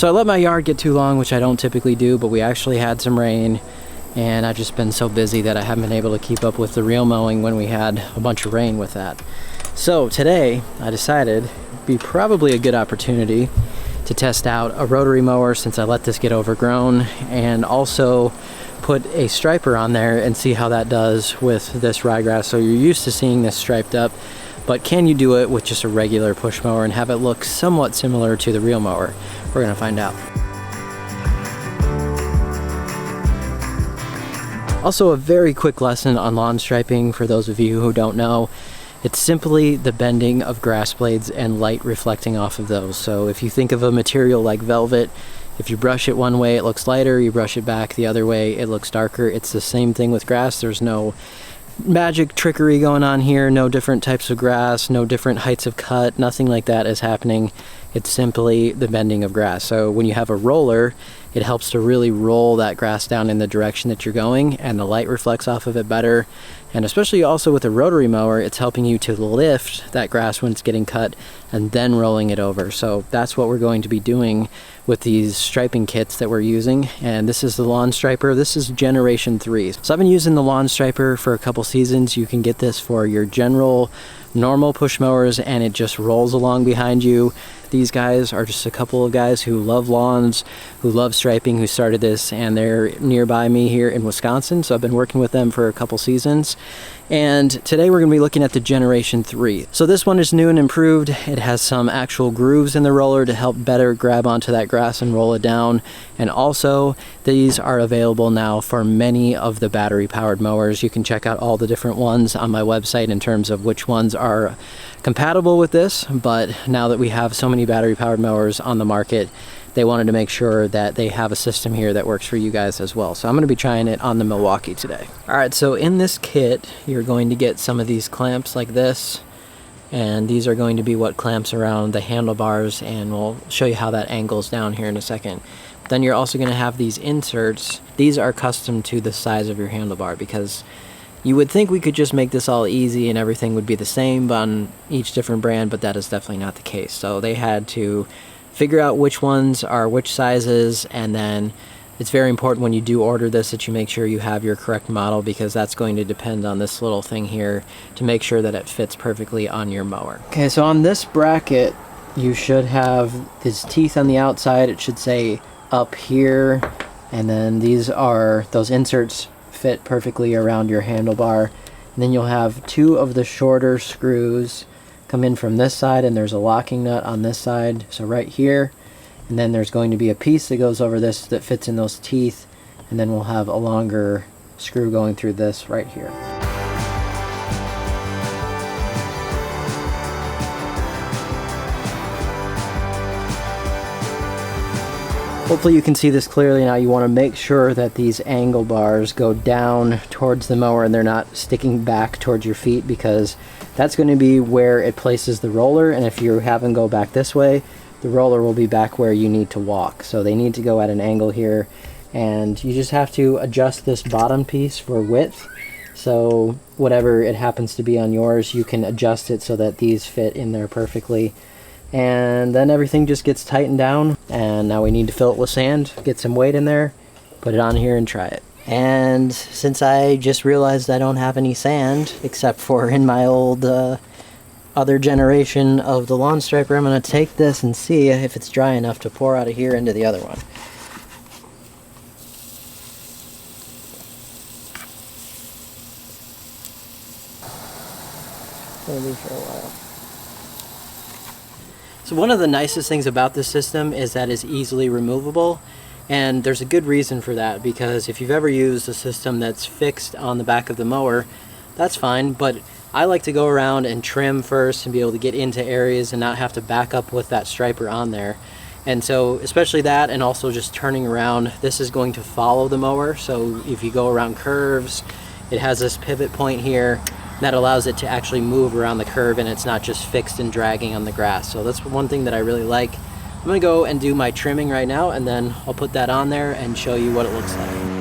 So I let my yard get too long, which I don't typically do, but we actually had some rain, and I've just been so busy that I haven't been able to keep up with the real mowing when we had a bunch of rain with that. So today I decided it'd be probably a good opportunity to test out a rotary mower since I let this get overgrown, and also put a striper on there and see how that does with this ryegrass. So you're used to seeing this striped up, but can you do it with just a regular push mower and have it look somewhat similar to the real mower? We're gonna find out. Also, a very quick lesson on lawn striping for those of you who don't know. It's simply the bending of grass blades and light reflecting off of those. So if you think of a material like velvet, if you brush it one way, it looks lighter. You brush it back the other way, it looks darker. It's the same thing with grass. There's no magic trickery going on here, no different types of grass, no different heights of cut, nothing like that is happening. It's simply the bending of grass. So when you have a roller, it helps to really roll that grass down in the direction that you're going, and the light reflects off of it better. And especially also with a rotary mower, it's helping you to lift that grass when it's getting cut and then rolling it over. So that's what we're going to be doing with these striping kits that we're using. And this is the Lawn Stryper. This is generation 3. So I've been using the Lawn Stryper for a couple seasons. You can get this for your general normal push mowers, and it just rolls along behind you. These guys are just a couple of guys who love lawns, who love striping, who started this, and they're nearby me here in Wisconsin, so I've been working with them for a couple seasons. And today we're going to be looking at the Generation 3. So this one is new and improved. It has some actual grooves in the roller to help better grab onto that grass and roll it down. And also, these are available now for many of the battery-powered mowers. You can check out all the different ones on my website in terms of which ones are compatible with this. But now that we have so many battery-powered mowers on the market, they wanted to make sure that they have a system here that works for you guys as well. So I'm going to be trying it on the Milwaukee today. All right, so in this kit, you're going to get some of these clamps like this, and these are going to be what clamps around the handlebars, and we'll show you how that angles down here in a second. Then you're also going to have these inserts. These are custom to the size of your handlebar, because you would think we could just make this all easy and everything would be the same on each different brand, but that is definitely not the case. So they had to figure out which ones are which sizes, and then it's very important when you do order this that you make sure you have your correct model, because that's going to depend on this little thing here to make sure that it fits perfectly on your mower. Okay, so on this bracket you should have these teeth on the outside. It should say up here, and then these are those inserts fit perfectly around your handlebar. And then you'll have two of the shorter screws come in from this side, and there's a locking nut on this side, so right here. And then there's going to be a piece that goes over this that fits in those teeth, and then we'll have a longer screw going through this right here. Hopefully you can see this clearly now. You want to make sure that these angle bars go down towards the mower and they're not sticking back towards your feet, because that's going to be where it places the roller, and if you have them go back this way, the roller will be back where you need to walk. So they need to go at an angle here, and you just have to adjust this bottom piece for width. So whatever it happens to be on yours, you can adjust it so that these fit in there perfectly. And then everything just gets tightened down, and now we need to fill it with sand, get some weight in there, put it on here and try it. And since I just realized I don't have any sand except for in my old other generation of the Lawn Stryper, I'm going to take this and see if it's dry enough to pour out of here into the other one. Gonna be for a while. So one of the nicest things about this system is that it's easily removable, and there's a good reason for that, because if you've ever used a system that's fixed on the back of the mower, that's fine, but I like to go around and trim first and be able to get into areas and not have to back up with that striper on there. And so especially that, and also just turning around, this is going to follow the mower. So if you go around curves, it has this pivot point here that allows it to actually move around the curve, and it's not just fixed and dragging on the grass. So that's one thing that I really like. I'm gonna go and do my trimming right now, and then I'll put that on there and show you what it looks like.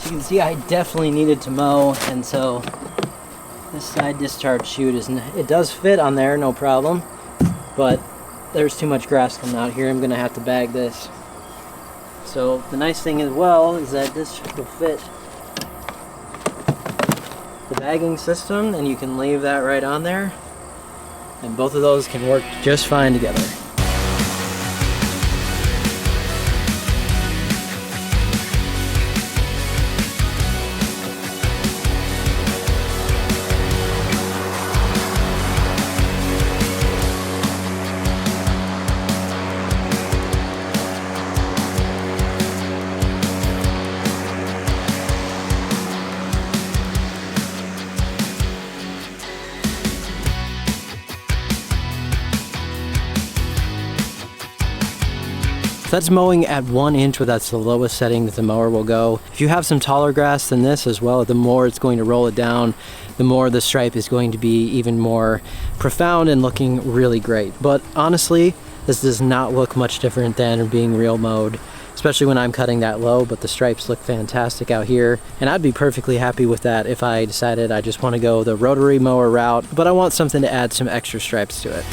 You can see I definitely needed to mow, and so this side discharge chute it does fit on there, no problem, but there's too much grass coming out here. I'm gonna have to bag this. So the nice thing as well is that this will fit the bagging system, and you can leave that right on there, and both of those can work just fine together. So that's mowing at 1 inch, but that's the lowest setting that the mower will go. If you have some taller grass than this as well, the more it's going to roll it down, the more the stripe is going to be even more profound and looking really great. But honestly, this does not look much different than being real mowed, especially when I'm cutting that low, but the stripes look fantastic out here. And I'd be perfectly happy with that if I decided I just want to go the rotary mower route, but I want something to add some extra stripes to it.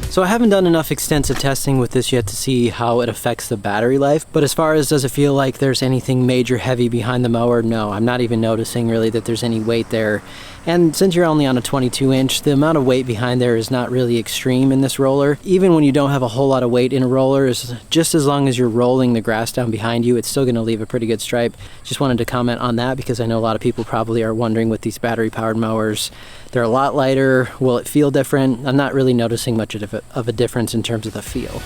So I haven't done enough extensive testing with this yet to see how it affects the battery life, but as far as does it feel like there's anything major heavy behind the mower, no, I'm not even noticing really that there's any weight there. And since you're only on a 22 inch, the amount of weight behind there is not really extreme in this roller. Even when you don't have a whole lot of weight in a roller, is just as long as you're rolling the grass down behind you, it's still gonna leave a pretty good stripe. Just wanted to comment on that because I know a lot of people probably are wondering with these battery powered mowers, they're a lot lighter, will it feel different? I'm not really noticing much of a difference in terms of the feel.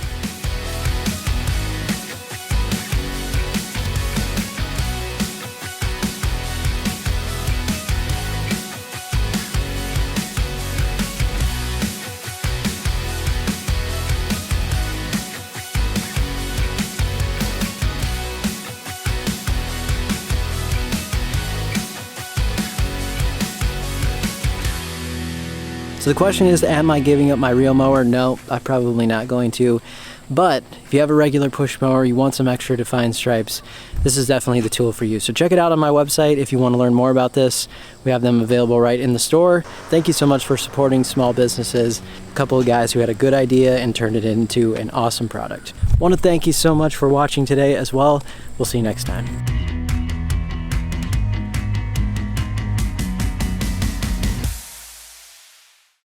So the question is, am I giving up my reel mower? No, I'm probably not going to. But if you have a regular push mower, you want some extra defined stripes, this is definitely the tool for you. So check it out on my website if you want to learn more about this. We have them available right in the store. Thank you so much for supporting small businesses. A couple of guys who had a good idea and turned it into an awesome product. I want to thank you so much for watching today as well. We'll see you next time.